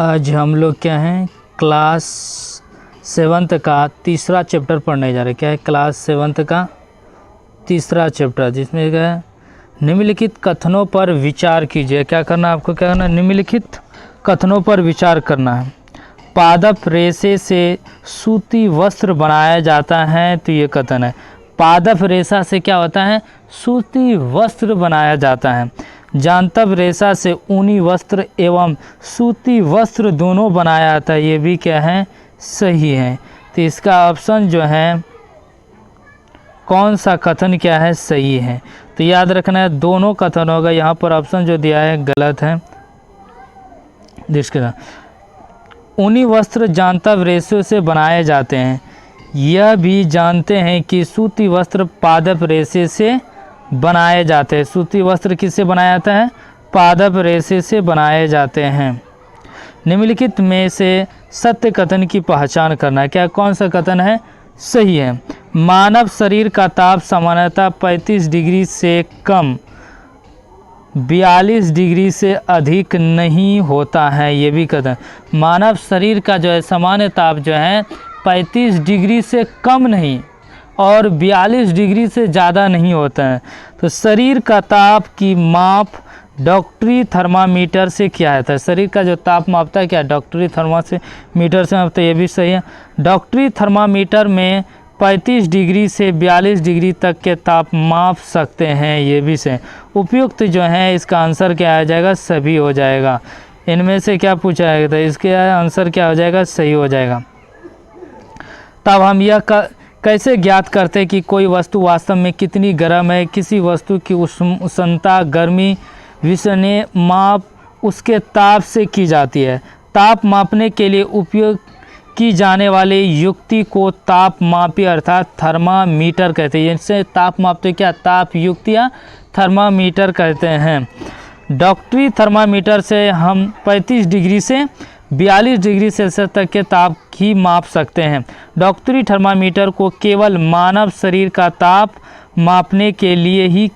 आज हम लोग क्या हैं क्लास 7th का तीसरा चैप्टर पढ़ने जा रहे हैं। क्या है क्लास 7th का तीसरा चैप्टर, जिसमें क्या है निम्नलिखित कथनों पर विचार कीजिए। क्या करना है आपको, क्या करना है, निम्नलिखित कथनों पर विचार करना है। पादप रेशे से सूती वस्त्र बनाया जाता है, तो ये कथन है। पादप रेशा से क्या होता है, सूती वस्त्र बनाया जाता है। जांतव रेशा से ऊनी वस्त्र एवं सूती वस्त्र दोनों बनाया जाता है, ये भी क्या है, सही है। तो इसका ऑप्शन जो है कौन सा कथन क्या है, सही है। तो याद रखना है दोनों कथन होगा। यहाँ पर ऑप्शन जो दिया है गलत है। देखिए ऊनी वस्त्र जांतव रेशे से बनाए जाते हैं, यह भी जानते हैं कि सूती वस्त्र पादप रेशे से बनाए जाते हैं। सूती वस्त्र किससे बनाया जाता है, पादप रेशे से बनाए जाते हैं। निम्नलिखित में से सत्य कथन की पहचान करना है। क्या कौन सा कथन है, सही है। मानव शरीर का ताप सामान्यतः 35 डिग्री से कम 42 डिग्री से अधिक नहीं होता है, ये भी कथन। मानव शरीर का जो है सामान्य ताप जो है 35 डिग्री से कम नहीं और 42 डिग्री से ज़्यादा नहीं होता है। तो शरीर का ताप की माप डॉक्टरी थर्मामीटर से किया जाता है। शरीर का जो ताप मापता है क्या, डॉक्टरी थर्मामीटर से मापता है, ये भी सही है। डॉक्टरी थर्मामीटर में 35 डिग्री से 42 डिग्री तक के ताप माप सकते हैं, ये भी सही। उपयुक्त जो है इसका आंसर क्या आ जाएगा, सभी हो जाएगा। इनमें से क्या पूछा जाएगा, तो इसके आंसर क्या हो जाएगा, सही हो जाएगा। तब हम यह कैसे ज्ञात करते हैं कि कोई वस्तु वास्तव में कितनी गर्म है। किसी वस्तु की उष्णता गर्मी विषय माप उसके ताप से की जाती है। ताप मापने के लिए उपयोग की जाने वाली युक्ति को ताप मापी अर्थात थर्मामीटर कहते हैं। इससे ताप मापते क्या, ताप युक्ति या थर्मामीटर कहते हैं। डॉक्टरी थर्मामीटर से हम 35 डिग्री से 42 डिग्री सेल्सियस तक के ताप ही माप सकते हैं। डॉक्टरी थर्मामीटर को केवल मानव शरीर का ताप मापने के लिए ही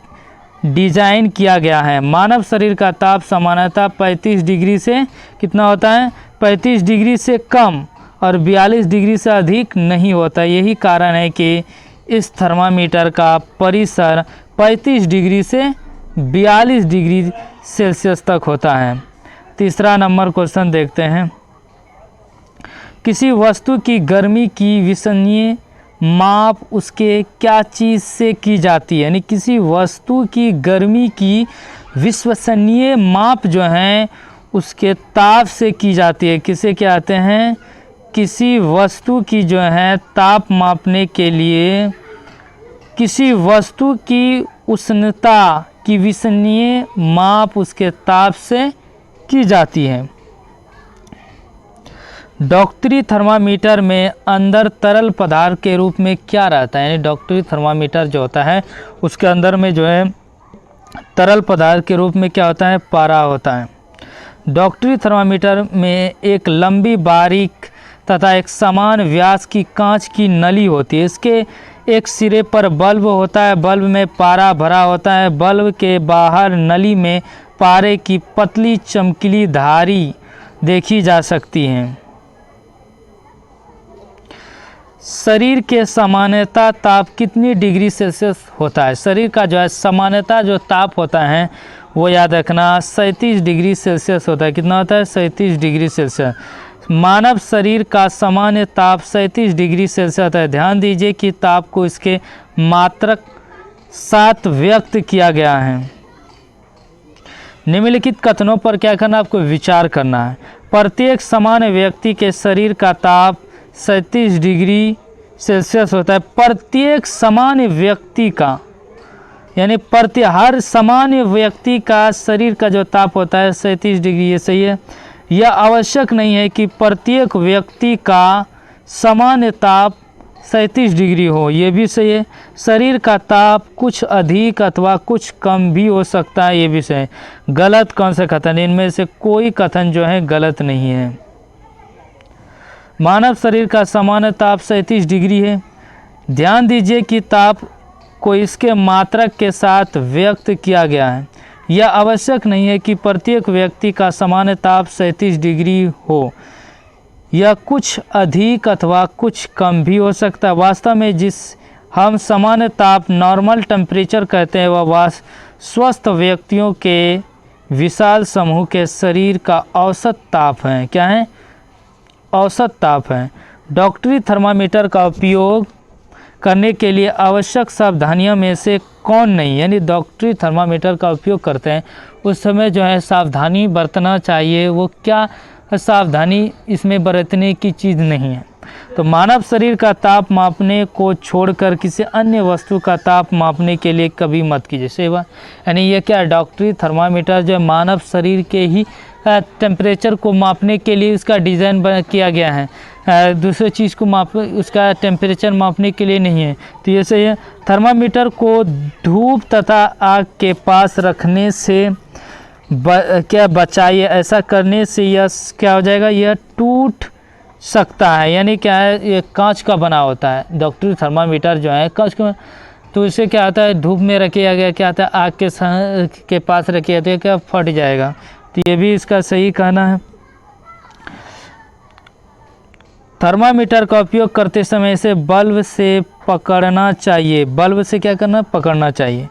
डिज़ाइन किया गया है। मानव शरीर का ताप सामान्यतः 35 डिग्री से कितना होता है, 35 डिग्री से कम और 42 डिग्री से अधिक नहीं होता। यही कारण है कि इस थर्मामीटर का परिसर 35 डिग्री से 42 डिग्री सेल्सियस तक होता है। तीसरा नंबर क्वेश्चन देखते हैं। किसी वस्तु की गर्मी की विश्वसनीय माप उसके क्या चीज़ से की जाती है, यानी किसी वस्तु की गर्मी की विश्वसनीय माप जो है उसके ताप से की जाती है। किसे कहते हैं, किसी वस्तु की जो है ताप मापने के लिए किसी वस्तु की उष्णता की विश्वसनीय माप उसके ताप से की जाती है। डॉक्टरी थर्मामीटर में अंदर तरल पदार्थ के रूप में क्या रहता है, यानी डॉक्टरी थर्मामीटर जो होता है उसके अंदर में जो है तरल पदार्थ के रूप में क्या होता है, पारा होता है। डॉक्टरी थर्मामीटर में एक लंबी बारीक तथा एक समान व्यास की कांच की नली होती है। इसके एक सिरे पर बल्ब होता है, बल्ब में पारा भरा होता है। बल्ब के बाहर नली में पारे की पतली चमकीली धारी देखी जा सकती है। शरीर के सामान्यतः ताप कितनी डिग्री सेल्सियस होता है। शरीर का जो है सामान्यतः जो ताप होता है वो याद रखना 37 डिग्री सेल्सियस होता है। कितना होता है, 37 डिग्री सेल्सियस। मानव शरीर का सामान्य ताप 37 डिग्री सेल्सियस होता है। ध्यान दीजिए कि ताप को इसके मात्रक साथ व्यक्त किया गया है। निम्नलिखित कथनों पर क्या करना, आपको विचार करना है। प्रत्येक सामान्य व्यक्ति के शरीर का ताप 37 डिग्री सेल्सियस होता है। प्रत्येक सामान्य व्यक्ति का, यानी हर सामान्य व्यक्ति का शरीर का जो ताप होता है 37 डिग्री, ये सही है। यह आवश्यक नहीं है कि प्रत्येक व्यक्ति का सामान्य ताप 37 डिग्री हो, ये भी सही है। शरीर का ताप कुछ अधिक अथवा कुछ कम भी हो सकता है, ये भी सही है। गलत कौन सा कथन, इनमें से कोई कथन जो है गलत नहीं है। मानव शरीर का सामान्य ताप 37 डिग्री है। ध्यान दीजिए कि ताप को इसके मात्रक के साथ व्यक्त किया गया है। यह आवश्यक नहीं है कि प्रत्येक व्यक्ति का सामान्य ताप 37 डिग्री हो, यह कुछ अधिक अथवा कुछ कम भी हो सकता है। वास्तव में जिस हम सामान्य ताप नॉर्मल टेम्परेचर कहते हैं वह स्वस्थ व्यक्तियों के विशाल समूह के शरीर का औसत ताप है। क्या है? औसत ताप है। डॉक्टरी थर्मामीटर का उपयोग करने के लिए आवश्यक सावधानियों में से कौन नहीं, यानी डॉक्टरी थर्मामीटर का उपयोग करते हैं उस समय जो है सावधानी बरतना चाहिए, वो क्या सावधानी इसमें बरतने की चीज़ नहीं है। तो मानव शरीर का ताप मापने को छोड़कर किसी अन्य वस्तु का ताप मापने के लिए कभी मत कीजिए। सेवा यानी ये क्या, डॉक्टरी थर्मामीटर जो मानव शरीर के ही टेम्परेचर को मापने के लिए इसका डिज़ाइन किया गया है, दूसरे चीज़ को उसका टेम्परेचर मापने के लिए नहीं है। तो ये सही है। थर्मामीटर को धूप तथा आग के पास रखने से क्या बचाइए, ऐसा करने से यह क्या हो जाएगा, यह टूट सकता है। यानी क्या है, ये कांच का बना होता है। डॉक्टरी थर्मामीटर जो है कांच का, तो इससे क्या होता है, धूप में रखिया गया क्या होता है, आग के पास रखिए तो क्या फट जाएगा। तो ये भी इसका सही कहना है। थर्मामीटर का उपयोग करते समय इसे बल्ब से पकड़ना चाहिए। बल्ब से क्या करना, पकड़ना चाहिए।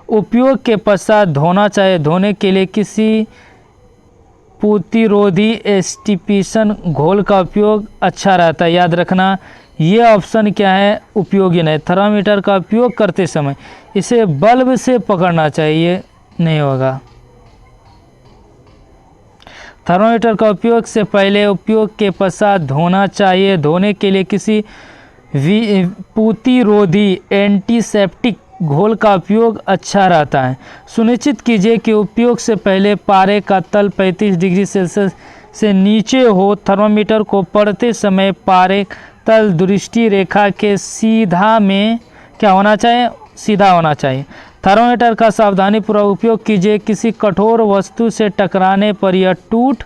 उपयोग के पश्चात धोना चाहिए। धोने के लिए किसी प्रतिरोधी एस्टिपिशन घोल का उपयोग अच्छा रहता है। याद रखना ये ऑप्शन क्या है, उपयोगी नहीं। थर्मामीटर का उपयोग करते समय इसे बल्ब से पकड़ना चाहिए, नहीं होगा। थर्मामीटर का उपयोग से पहले उपयोग के पश्चात धोना चाहिए। धोने के लिए किसी प्रतिरोधी एंटीसेप्टिक घोल का उपयोग अच्छा रहता है। सुनिश्चित कीजिए कि उपयोग से पहले पारे का तल 35 डिग्री सेल्सियस से नीचे हो। थर्मामीटर को पढ़ते समय पारे तल दृष्टि रेखा के सीधा में क्या होना चाहिए, सीधा होना चाहिए। थर्मामीटर का सावधानीपूर्वक उपयोग कीजिए। किसी कठोर वस्तु से टकराने पर यह टूट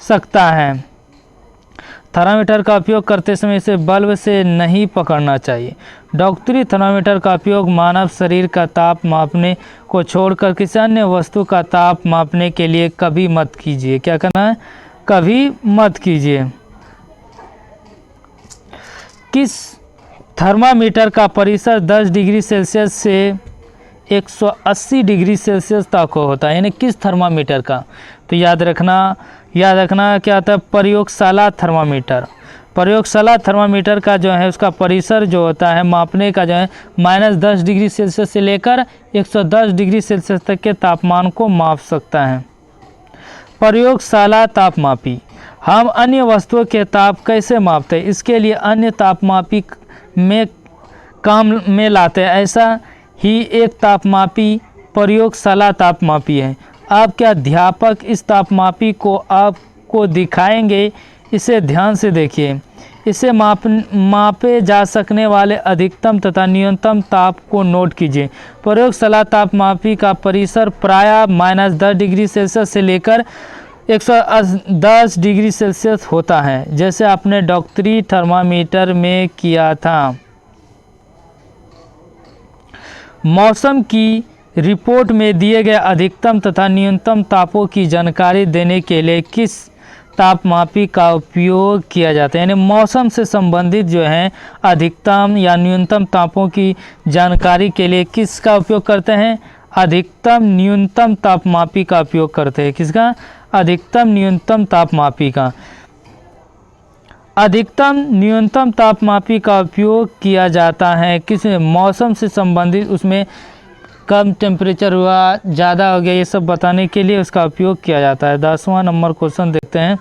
सकता है। थर्मामीटर का उपयोग करते समय इसे बल्ब से नहीं पकड़ना चाहिए। डॉक्टरी थर्मामीटर का उपयोग मानव शरीर का ताप मापने को छोड़कर किसी अन्य वस्तु का ताप मापने के लिए कभी मत कीजिए। क्या करना है, कभी मत कीजिए। किस थर्मामीटर का परिसर 10 डिग्री सेल्सियस से 180 डिग्री सेल्सियस तक होता है, यानी किस थर्मामीटर का? तो याद रखना क्या होता है, प्रयोगशाला थर्मामीटर। प्रयोगशाला थर्मामीटर का जो है उसका परिसर जो होता है मापने का जो है -10 डिग्री सेल्सियस से लेकर 110 डिग्री सेल्सियस तक के तापमान को माप सकता है। प्रयोगशाला तापमापी। हम अन्य वस्तुओं के ताप कैसे मापते हैं, इसके लिए अन्य तापमापी में काम में लाते हैं। ऐसा ही एक तापमापी प्रयोगशाला तापमापी है। आपके अध्यापक इस तापमापी को आपको दिखाएंगे, इसे ध्यान से देखिए। इसे मापे जा सकने वाले अधिकतम तथा न्यूनतम ताप को नोट कीजिए। प्रयोगशाला तापमापी का परिसर प्रायः -10 डिग्री सेल्सियस से लेकर 110 डिग्री सेल्सियस होता है, जैसे आपने डॉक्टरी थर्मामीटर में किया था। मौसम की रिपोर्ट में दिए गए अधिकतम तथा न्यूनतम तापों की जानकारी देने के लिए किस तापमापी का उपयोग किया जाता है? यानी मौसम से संबंधित जो है अधिकतम या न्यूनतम तापों की जानकारी के लिए किसका उपयोग करते हैं? अधिकतम न्यूनतम तापमापी का उपयोग करते हैं। किसका? अधिकतम न्यूनतम तापमापी का। अधिकतम न्यूनतम तापमापी का उपयोग किया जाता है किस मौसम से संबंधित, उसमें कम टेम्परेचर हुआ, ज़्यादा हो गया, ये सब बताने के लिए उसका उपयोग किया जाता है। 10वां नंबर क्वेश्चन देखते हैं।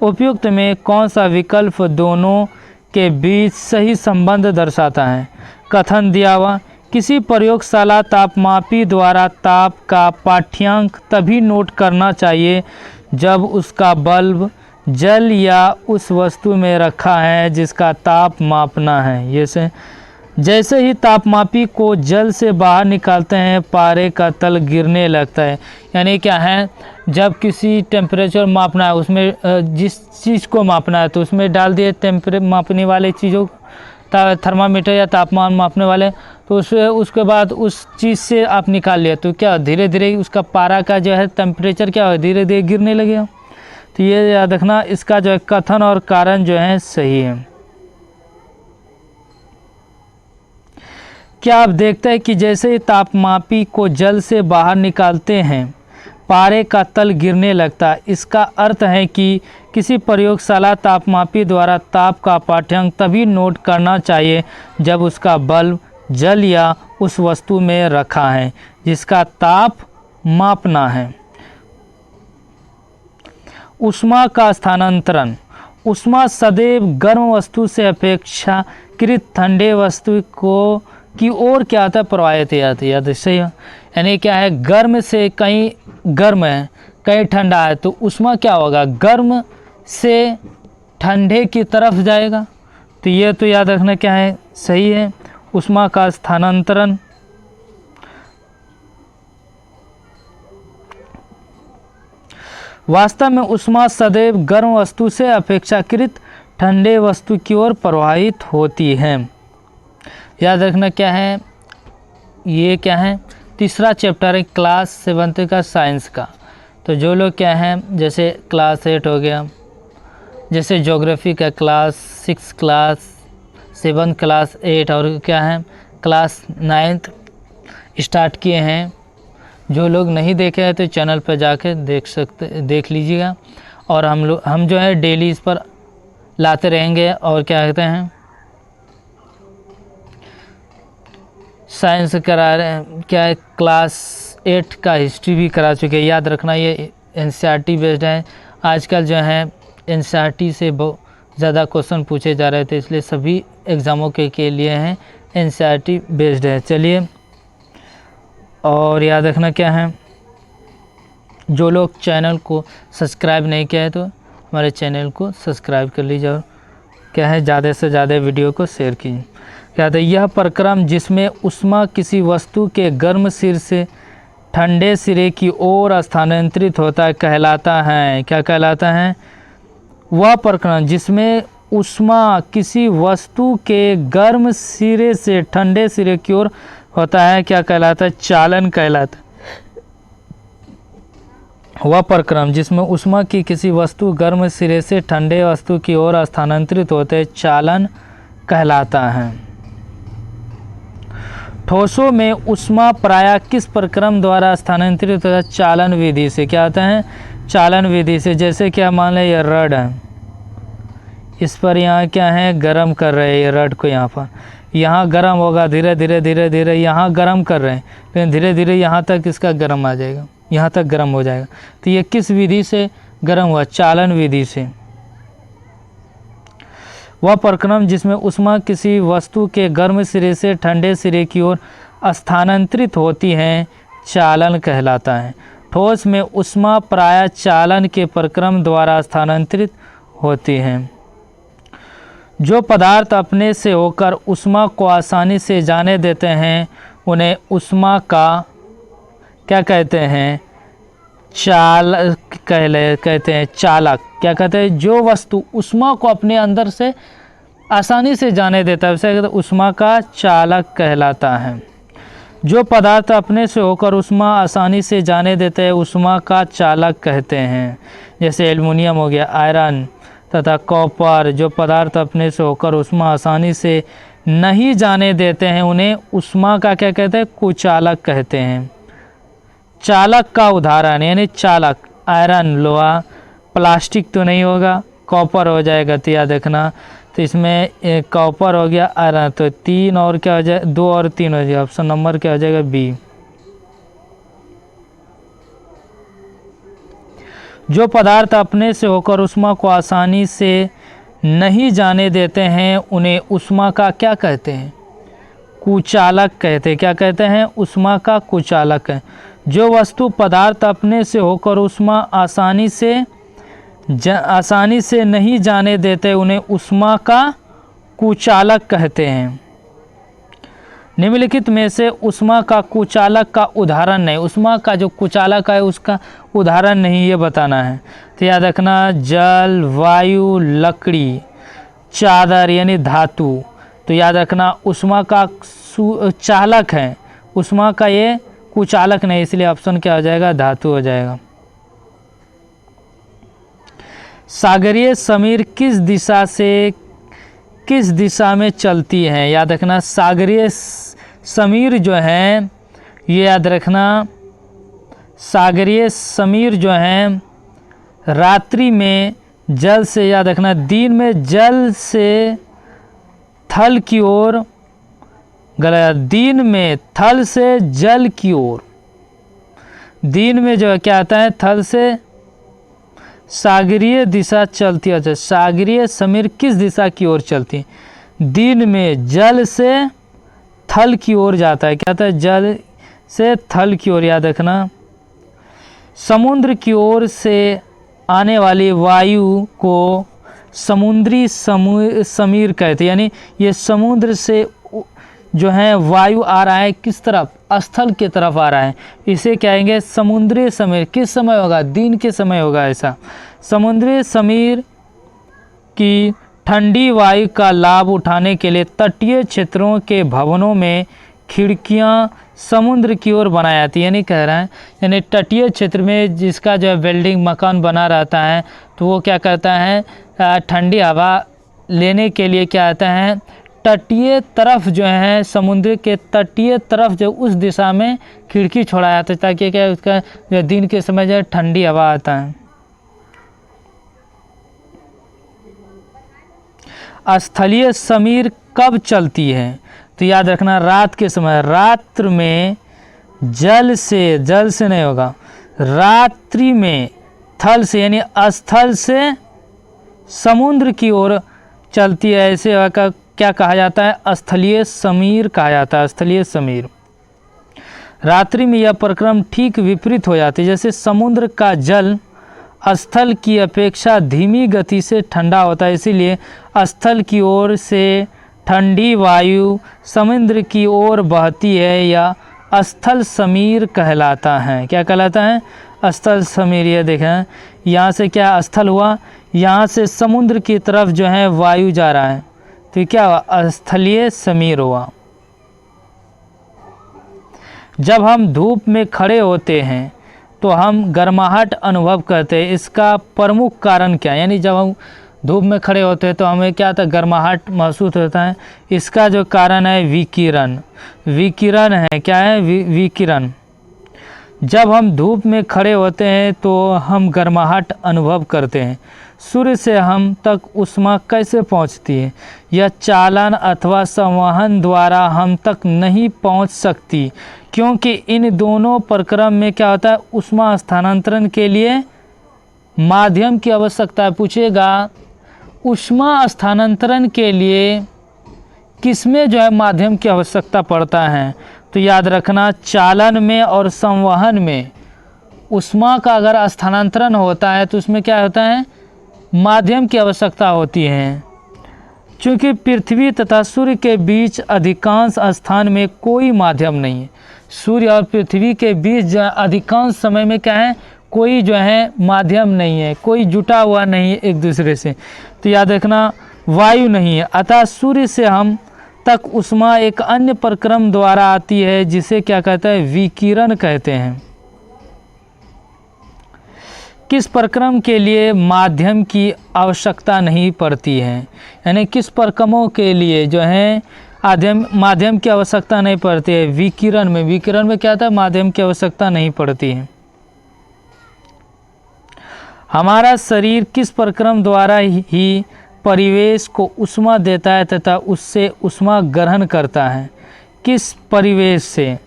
उपयुक्त में कौन सा विकल्प दोनों के बीच सही संबंध दर्शाता है? कथन दिया हुआ, किसी प्रयोगशाला तापमापी द्वारा ताप का पाठ्यांक तभी नोट करना चाहिए जब उसका बल्ब जल या उस वस्तु में रखा है जिसका ताप मापना है। जैसे ही तापमापी को जल से बाहर निकालते हैं पारे का तल गिरने लगता है। यानी क्या है, जब किसी टेम्परेचर मापना है, उसमें जिस चीज़ को मापना है तो उसमें डाल दिए मापने वाले चीज़ों थर्मामीटर या तापमान मापने वाले, तो तो उसके बाद उस चीज़ से आप निकाल लिया, तो क्या धीरे धीरे उसका पारा का जो है टेम्परेचर क्या हो धीरे धीरे गिरने लगेगा। तो ये याद रखना, इसका जो है कथन और कारण जो है सही है। क्या आप देखते हैं कि जैसे ही तापमापी को जल से बाहर निकालते हैं पारे का तल गिरने लगता है। इसका अर्थ है कि किसी प्रयोगशाला तापमापी द्वारा ताप का पाठ्यांक तभी नोट करना चाहिए जब उसका बल्ब जल या उस वस्तु में रखा है जिसका ताप मापना है। ऊष्मा का स्थानांतरण। ऊष्मा सदैव गर्म वस्तु से अपेक्षाकृत ठंडे वस्तु की ओर क्या आता है प्रवाहित जाती है। सही है, यानी क्या है गर्म से कहीं गर्म है कहीं ठंडा है, तो ऊष्मा क्या होगा गर्म से ठंडे की तरफ जाएगा। तो ये तो याद रखना क्या है सही है, ऊष्मा का स्थानांतरण। वास्तव में ऊष्मा सदैव गर्म वस्तु से अपेक्षाकृत ठंडे वस्तु की ओर प्रवाहित होती है। याद रखना क्या है, ये क्या है तीसरा चैप्टर है क्लास 7 का साइंस का। तो जो लोग क्या हैं जैसे क्लास 8 हो गया, जैसे ज्योग्राफी का क्लास 6 क्लास 7 क्लास 8 और क्या है क्लास 9 स्टार्ट किए हैं। जो लोग नहीं देखे हैं तो चैनल पर जाके देख लीजिएगा। और हम जो है डेली इस पर लाते रहेंगे। और क्या कहते हैं साइंस करा रहे हैं, क्या है क्लास 8 का हिस्ट्री भी करा चुके हैं। याद रखना ये एनसीईआरटी बेस्ड है। आजकल जो है एनसीईआरटी से बहुत ज़्यादा क्वेश्चन पूछे जा रहे थे, इसलिए सभी एग्ज़ामों के लिए हैं एनसीईआरटी बेस्ड है। चलिए, और याद रखना क्या है जो लोग चैनल को सब्सक्राइब नहीं किया है तो हमारे चैनल को सब्सक्राइब कर लीजिए और क्या है ज़्यादा से ज़्यादा वीडियो को शेयर कीजिए। क्या है यह प्रक्रम जिसमें ऊष्मा किसी वस्तु के गर्म सिर से ठंडे सिरे की ओर स्थानांतरित होता है कहलाता है। क्या कहलाता है? वह प्रक्रम जिसमें ऊष्मा किसी वस्तु के गर्म सिरे से ठंडे सिरे की ओर होता है क्या कहलाता है? चालन कहलाता है। वह प्रक्रम जिसमें ऊष्मा की किसी वस्तु गर्म सिरे से ठंडे वस्तु की ओर स्थानांतरित होते हैं चालन कहलाता है। ठोसों में ऊष्मा प्रायः किस प्रक्रम द्वारा स्थानांतरित होता है? चालन विधि से। क्या होता है? चालन विधि से। जैसे क्या मान लें ये रड है, इस पर यहाँ क्या है गर्म कर रहे हैं ये रड को, यहाँ गर्म होगा धीरे धीरे यहाँ गर्म कर रहे हैं, लेकिन धीरे धीरे यहाँ तक इसका गर्म आ जाएगा, यहाँ तक गर्म हो जाएगा। तो ये किस विधि से गर्म हुआ? चालन विधि से। वह प्रक्रम जिसमें ऊष्मा किसी वस्तु के गर्म सिरे से ठंडे सिरे की ओर स्थानांतरित होती है चालन कहलाता है। ठोस में ऊष्मा प्रायः चालन के प्रक्रम द्वारा स्थानांतरित होती है। जो पदार्थ अपने से होकर ऊष्मा को आसानी से जाने देते हैं उन्हें ऊष्मा का क्या कहते हैं? कहते हैं चालक। क्या कहते हैं? जो वस्तु ऊष्मा को अपने अंदर से आसानी से जाने देता है उसे ऊष्मा का चालक कहलाता है। जो पदार्थ अपने से होकर ऊष्मा आसानी से जाने देते हैं ऊष्मा का चालक कहते हैं। जैसे एल्युमिनियम हो गया, आयरन तथा कॉपर। जो पदार्थ अपने से होकर ऊष्मा आसानी से नहीं जाने देते हैं उन्हें ऊष्मा का क्या कहते हैं? कुचालक कहते हैं। चालक का उदाहरण यानी चालक आयरन लोहा, प्लास्टिक तो नहीं होगा, कॉपर हो जाएगा। तो याद रखना, तो इसमें कॉपर हो गया, आयरन, तो 3 और क्या हो जाए 2 और 3 हो जाएगा। ऑप्शन नंबर क्या हो जाएगा? बी। जो पदार्थ अपने से होकर ऊष्मा को आसानी से नहीं जाने देते हैं उन्हें ऊष्मा का क्या कहते हैं? कुचालक कहते हैं। क्या कहते हैं? ऊष्मा का कुचालक है। जो वस्तु पदार्थ अपने से होकर ऊष्मा आसानी से नहीं जाने देते उन्हें ऊष्मा का कुचालक कहते हैं। निम्नलिखित में से ऊष्मा का कुचालक का उदाहरण नहीं, ऊष्मा का जो कुचालक है उसका उदाहरण नहीं ये बताना है। तो याद रखना, जल, वायु, लकड़ी, चादर यानी धातु। तो याद रखना ऊष्मा का चालक है, उष्मा का ये कुचालक नहीं, इसलिए ऑप्शन क्या हो जाएगा, धातु हो जाएगा। सागरीय समीर किस दिशा में चलती है? याद रखना, सागरीय समीर जो है, ये याद रखना, सागरीय समीर जो है रात्रि में जल से, याद रखना, दिन में जल से थल की ओर, गलत, दिन में थल से जल की ओर, दिन में जो क्या आता है, थल से सागरीय दिशा चलती है। अच्छा, सागरीय समीर किस दिशा की ओर चलती है? दिन में जल से थल की ओर जाता है, क्या होता है, जल से थल की ओर, याद रखना। समुद्र की ओर से आने वाली वायु को समुद्री समीर कहते हैं, यानी ये समुद्र से जो है वायु आ रहा है किस तरफ, स्थल की तरफ आ रहा है, इसे कहेंगे समुद्री समीर। किस समय होगा? दिन के समय होगा ऐसा। समुद्री समीर की ठंडी वायु का लाभ उठाने के लिए तटीय क्षेत्रों के भवनों में खिड़कियां समुद्र की ओर बनाई जाती है, यानी कह रहा है, यानी तटीय क्षेत्र में जिसका जो है बिल्डिंग मकान बना रहता है, तो वो क्या करता है, ठंडी हवा लेने के लिए क्या आता है, तटीय तरफ जो है, समुद्र के तटीय तरफ जो उस दिशा में खिड़की छोड़ा जाता है, ताकि क्या उसका जो दिन के समय जो ठंडी हवा आता है। स्थलीय समीर कब चलती है? तो याद रखना, रात के समय, रात्र में जल से नहीं होगा, रात्रि में थल से, यानी स्थल से समुद्र की ओर चलती है, ऐसे क्या कहा जाता है, स्थलीय समीर कहा जाता है, स्थलीय समीर। रात्रि में यह प्रक्रम ठीक विपरीत हो जाती है, जैसे समुद्र का जल स्थल की अपेक्षा धीमी गति से ठंडा होता है, इसीलिए स्थल की ओर से ठंडी वायु समुद्र की ओर बहती है, या स्थल समीर कहलाता है। क्या कहलाता है? स्थल समीर। ये देखें, यहाँ से क्या स्थल हुआ, यहाँ से समुद्र की तरफ जो है वायु जा रहा है, तो क्या हुआ, स्थलीय समीर हुआ। जब हम धूप में खड़े होते हैं तो हम गर्माहट अनुभव करते हैं, इसका प्रमुख कारण क्या है? यानी जब हम धूप में खड़े होते हैं तो हमें क्या होता है, गर्माहट महसूस होता है। इसका जो कारण है विकिरण, विकिरण है, क्या है, विकिरण। जब हम धूप में खड़े होते हैं तो हम गर्माहट अनुभव करते हैं। सूर्य से हम तक ऊष्मा कैसे पहुंचती है? यह चालन अथवा संवहन द्वारा हम तक नहीं पहुंच सकती, क्योंकि इन दोनों प्रक्रम में क्या होता है, ऊष्मा स्थानांतरण के लिए माध्यम की आवश्यकता है। पूछेगा ऊष्मा स्थानांतरण के लिए किसमें जो है माध्यम की आवश्यकता पड़ता है? तो याद रखना, चालन में और संवहन में ऊष्मा का अगर स्थानांतरण होता है तो उसमें क्या होता है, माध्यम की आवश्यकता होती है। क्योंकि पृथ्वी तथा सूर्य के बीच अधिकांश स्थान में कोई माध्यम नहीं है, सूर्य और पृथ्वी के बीच जो अधिकांश समय में क्या है, कोई जो है माध्यम नहीं है, कोई जुटा हुआ नहीं है एक दूसरे से। तो याद रखना, वायु नहीं है, अतः सूर्य से हम तक ऊष्मा एक अन्य प्रक्रम द्वारा आती है, जिसे क्या कहते हैं, विकिरण कहते हैं। किस प्रक्रम के लिए माध्यम की आवश्यकता नहीं पड़ती है? यानी किस प्रक्रमों के लिए जो है माध्यम की आवश्यकता नहीं पड़ती है? विकिरण में। विकिरण में क्या था, माध्यम की आवश्यकता नहीं पड़ती है। हमारा शरीर किस प्रक्रम द्वारा ही परिवेश को ऊष्मा देता है तथा उससे ऊष्मा ग्रहण करता है? किस परिवेश से?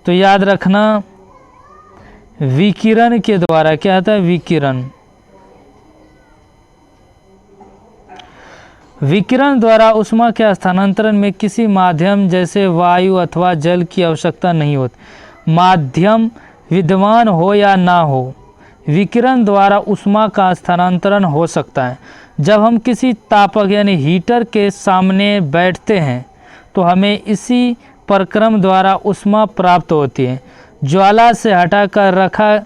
तो याद रखना, विकिरण के द्वारा। क्या होता है, विकिरण। विकिरण द्वारा ऊष्मा के स्थानांतरण में किसी माध्यम जैसे वायु अथवा जल की आवश्यकता नहीं होती। माध्यम विद्यमान हो या ना हो, विकिरण द्वारा ऊष्मा का स्थानांतरण हो सकता है। जब हम किसी तापक यानी हीटर के सामने बैठते हैं तो हमें इसी प्रक्रम द्वारा ऊष्मा प्राप्त होती है। ज्वाला से हटाकर रखा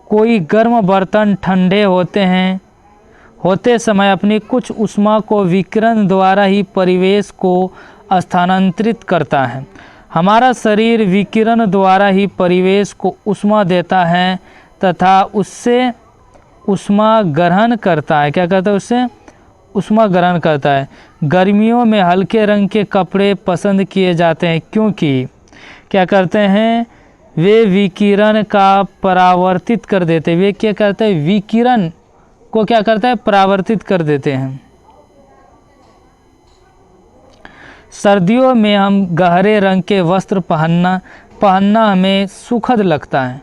कोई गर्म बर्तन ठंडे होते समय अपनी कुछ ऊष्मा को विकिरण द्वारा ही परिवेश को स्थानांतरित करता है। हमारा शरीर विकिरण द्वारा ही परिवेश को ऊष्मा देता है तथा उससे ऊष्मा ग्रहण करता है। क्या करता है? उससे ऊष्मा ग्रहण करता है। गर्मियों में हल्के रंग के कपड़े पसंद किए जाते हैं क्योंकि क्या करते हैं? वे विकिरण का परावर्तित कर देते हैं। वे क्या करते हैं? विकिरण को क्या करता है? परावर्तित कर देते हैं। सर्दियों में हम गहरे रंग के वस्त्र पहनना हमें सुखद लगता है।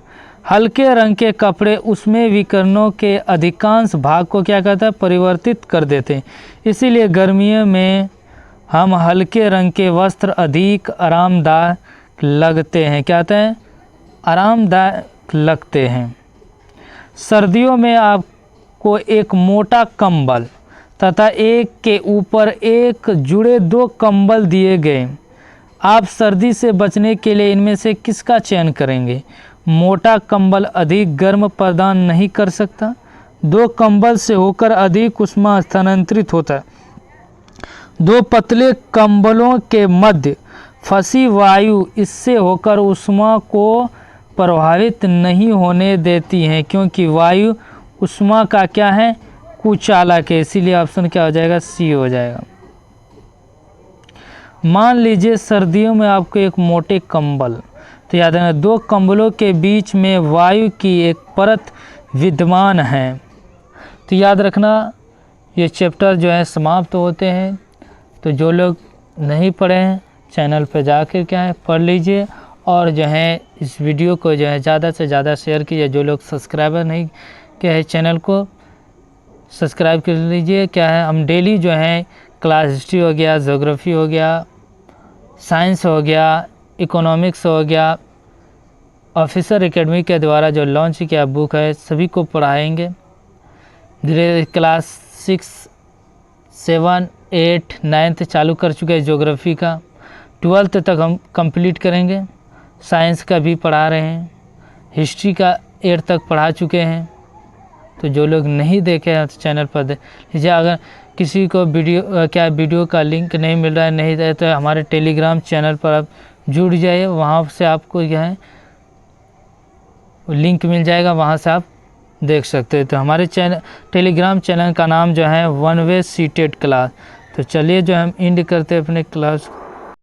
हल्के रंग के कपड़े उसमें विकिरणों के अधिकांश भाग को क्या करता है? परिवर्तित कर देते हैं। इसीलिए गर्मियों में हम हल्के रंग के वस्त्र अधिक आरामदायक लगते हैं। क्या कहते हैं? आरामदायक लगते हैं। सर्दियों में आपको एक मोटा कंबल तथा एक के ऊपर एक जुड़े 2 कंबल दिए गए। आप सर्दी से बचने के लिए इनमें से किसका चयन करेंगे? मोटा कंबल अधिक गर्म प्रदान नहीं कर सकता। 2 कंबल से होकर अधिक ऊष्मा स्थानांतरित होता है। 2 पतले कंबलों के मध्य फंसी वायु इससे होकर ऊष्मा को प्रभावित नहीं होने देती है क्योंकि वायु ऊष्मा का क्या है? कुचालक है। इसीलिए ऑप्शन क्या हो जाएगा? सी हो जाएगा। मान लीजिए सर्दियों में आपको एक मोटे कंबल, तो याद रखना 2 कंबलों के बीच में वायु की एक परत विद्यमान है। तो याद रखना ये चैप्टर जो है समाप्त होते हैं। तो जो लोग नहीं पढ़े हैं चैनल पर जाकर क्या है पढ़ लीजिए और जो है इस वीडियो को जो है ज़्यादा से ज़्यादा शेयर कीजिए। जो लोग सब्सक्राइबर नहीं किए हैं चैनल को सब्सक्राइब कर लीजिए। क्या है हम डेली जो है क्लास हिस्ट्री हो गया, ज्योग्राफी हो गया, साइंस हो गया, इकोनॉमिक्स हो गया, ऑफिसर एकेडमी के द्वारा जो लॉन्च किया बुक है सभी को पढ़ाएंगे। धीरे क्लास 6, 7, 8, 9 चालू कर चुके हैं ज्योग्राफी का। 12th तक हम कंप्लीट करेंगे। साइंस का भी पढ़ा रहे हैं। हिस्ट्री का 8 तक पढ़ा चुके हैं। तो जो लोग नहीं देखे हैं तो चैनल पर देख लीजिए। अगर किसी को वीडियो का लिंक नहीं मिल रहा है नहीं है तो हमारे टेलीग्राम चैनल पर आप जुड़ जाइए। वहाँ से आपको क्या है लिंक मिल जाएगा, वहाँ से आप देख सकते हैं। तो हमारे टेलीग्राम चैनल का नाम जो है वन वे सीटेड क्लास। तो चलिए जो हम एंड करते हैं अपने क्लास